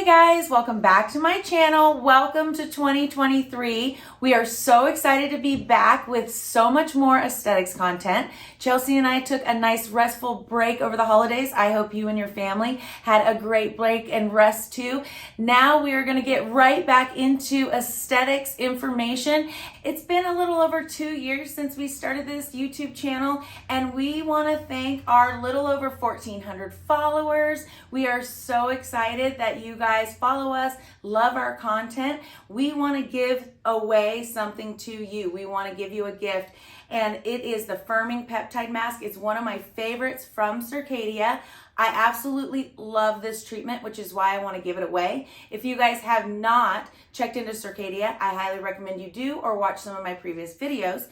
guys, welcome back to my channel. Welcome to 2023. We are so excited to be back with so much more aesthetics content. Chelsea and I took a nice restful break over the holidays. I hope you and your family had a great break and rest too. Now we are going to get right back into aesthetics information. It's been a little over 2 years since we started this YouTube channel, and we want to thank our little over 1,400 followers. We are so excited that you guys follow us, love our content. We want to give away something to you. We want to give you a gift, and it is the firming peptide mask. It's one of my favorites from Circadia. I absolutely love this treatment, which is why I want to give it away. If you guys have not checked into Circadia, I highly recommend you do, or watch some of my previous videos.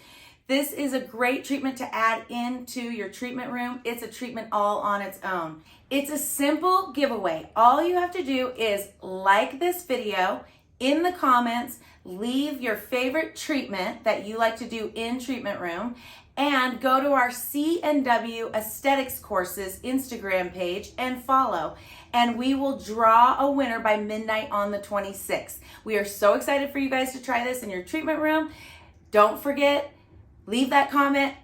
This is a great treatment to add into your treatment room. It's a treatment all on its own. It's a simple giveaway. All you have to do is like this video, in the comments, leave your favorite treatment that you like to do in treatment room, and go to our C&W Aesthetics Courses Instagram page and follow. And we will draw a winner by midnight on the 26th. We are so excited for you guys to try this in your treatment room. Don't forget, leave that comment,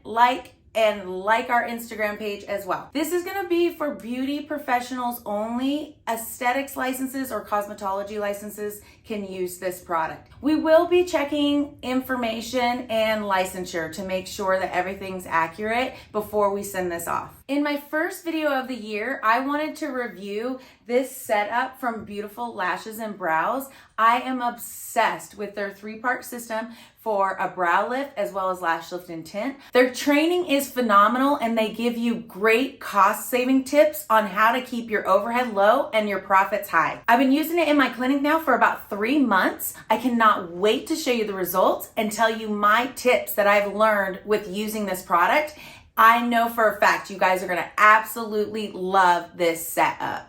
and like our Instagram page as well. This is gonna be for beauty professionals only. Aesthetics licenses or cosmetology licenses can use this product. We will be checking information and licensure to make sure that everything's accurate before we send this off. In my first video of the year, I wanted to review this setup from Beautiful Lashes and Brows. I am obsessed with their 3-part system for a brow lift as well as lash lift and tint. Their training is phenomenal, and they give you great cost saving tips on how to keep your overhead low and your profits high. I've been using it in my clinic now for about 3 months. I cannot wait to show you the results and tell you my tips that I've learned with using this product. I know for a fact you guys are gonna absolutely love this setup.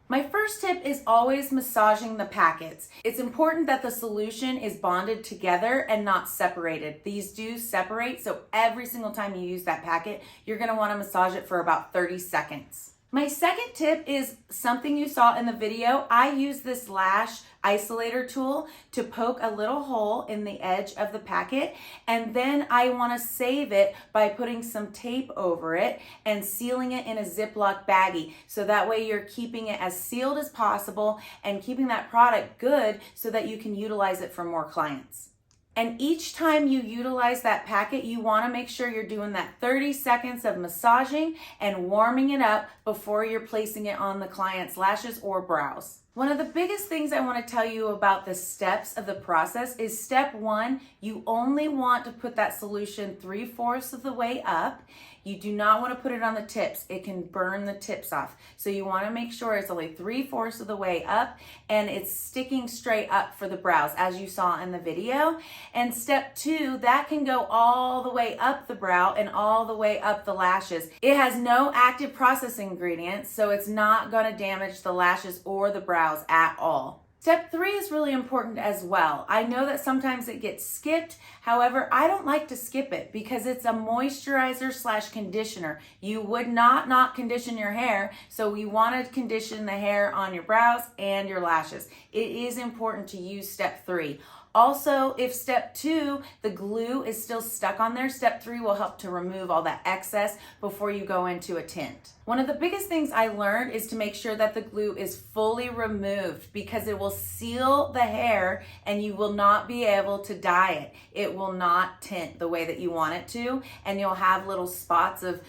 My first tip is always massaging the packets. It's important that the solution is bonded together and not separated. These do separate, so every single time you use that packet, you're gonna wanna massage it for about 30 seconds. My second tip is something you saw in the video. I use this lash isolator tool to poke a little hole in the edge of the packet, and then I want to save it by putting some tape over it and sealing it in a Ziploc baggie. So that way you're keeping it as sealed as possible and keeping that product good so that you can utilize it for more clients. And each time you utilize that packet, you want to make sure you're doing that 30 seconds of massaging and warming it up before you're placing it on the client's lashes or brows. One of the biggest things I want to tell you about the steps of the process is step 1, you only want to put that solution 3/4 of the way up. You do not want to put it on the tips. It can burn the tips off. So you want to make sure it's only 3/4 of the way up and it's sticking straight up for the brows as you saw in the video. And step 2, that can go all the way up the brow and all the way up the lashes. It has no active processing ingredients, so it's not going to damage the lashes or the brows at all. Step 3 is really important as well. I know that sometimes it gets skipped. However, I don't like to skip it because it's a moisturizer / conditioner. You would not condition your hair, so you want to condition the hair on your brows and your lashes. It is important to use step 3. Also, if step 2, the glue is still stuck on there, step 3 will help to remove all that excess before you go into a tint. One of the biggest things I learned is to make sure that the glue is fully removed because it will seal the hair and you will not be able to dye it. It will not tint the way that you want it to, and you'll have little spots of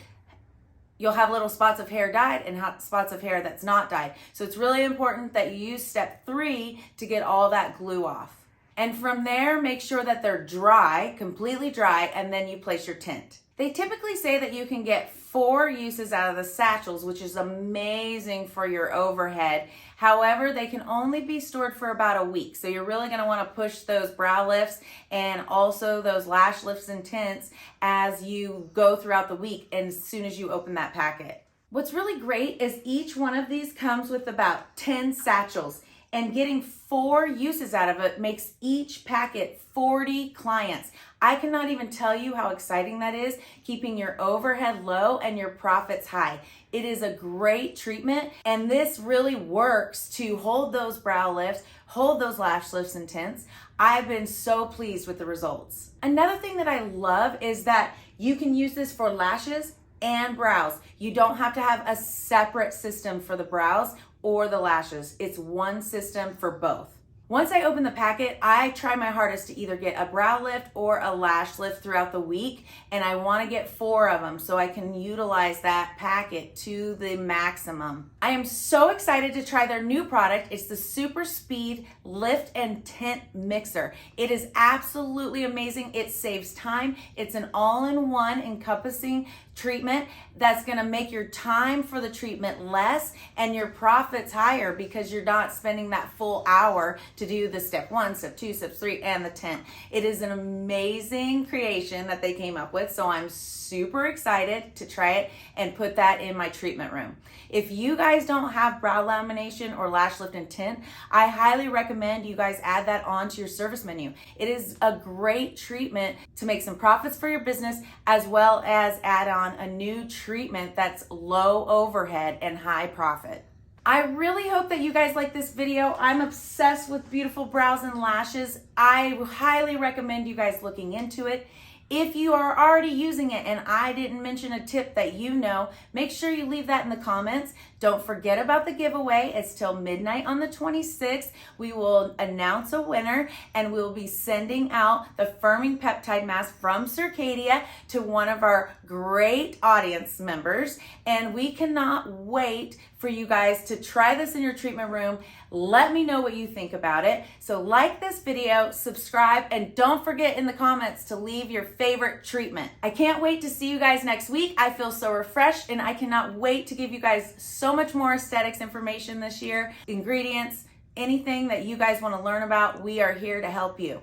hair dyed and spots of hair that's not dyed. So it's really important that you use step 3 to get all that glue off. And from there, make sure that they're dry, completely dry, and then you place your tint. They typically say that you can get 4 uses out of the satchels, which is amazing for your overhead. However, they can only be stored for about a week. So you're really gonna wanna push those brow lifts and also those lash lifts and tints as you go throughout the week and as soon as you open that packet. What's really great is each one of these comes with about 10 satchels. And getting 4 uses out of it makes each packet 40 clients. I cannot even tell you how exciting that is, keeping your overhead low and your profits high. It is a great treatment, and this really works to hold those brow lifts, hold those lash lifts and tints. I've been so pleased with the results. Another thing that I love is that you can use this for lashes and brows. You don't have to have a separate system for the brows or the lashes. It's one system for both. Once I open the packet, I try my hardest to either get a brow lift or a lash lift throughout the week, and I want to get 4 of them so I can utilize that packet to the maximum. I am so excited to try their new product. It's the Super Speed Lift and Tint Mixer. It is absolutely amazing. It saves time. It's an all-in-one encompassing treatment that's going to make your time for the treatment less and your profits higher because you're not spending that full hour to do the step 1, step 2, step 3, and the tint. It is an amazing creation that they came up with, so I'm super excited to try it and put that in my treatment room. If you guys don't have brow lamination or lash lift and tint, I highly recommend you guys add that onto your service menu. It is a great treatment to make some profits for your business as well as add on a new treatment that's low overhead and high profit. I really hope that you guys like this video. I'm obsessed with beautiful brows and lashes. I highly recommend you guys looking into it. If you are already using it and I didn't mention a tip that you know, make sure you leave that in the comments. Don't forget about the giveaway. It's till midnight on the 26th. We will announce a winner and we'll be sending out the firming peptide mask from Circadia to one of our great audience members. And we cannot wait for you guys to try this in your treatment room. Let me know what you think about it. So like this video, subscribe, and don't forget in the comments to leave your favorite treatment. I can't wait to see you guys next week. I feel so refreshed and I cannot wait to give you guys so much more aesthetics information this year, ingredients, anything that you guys want to learn about, we are here to help you.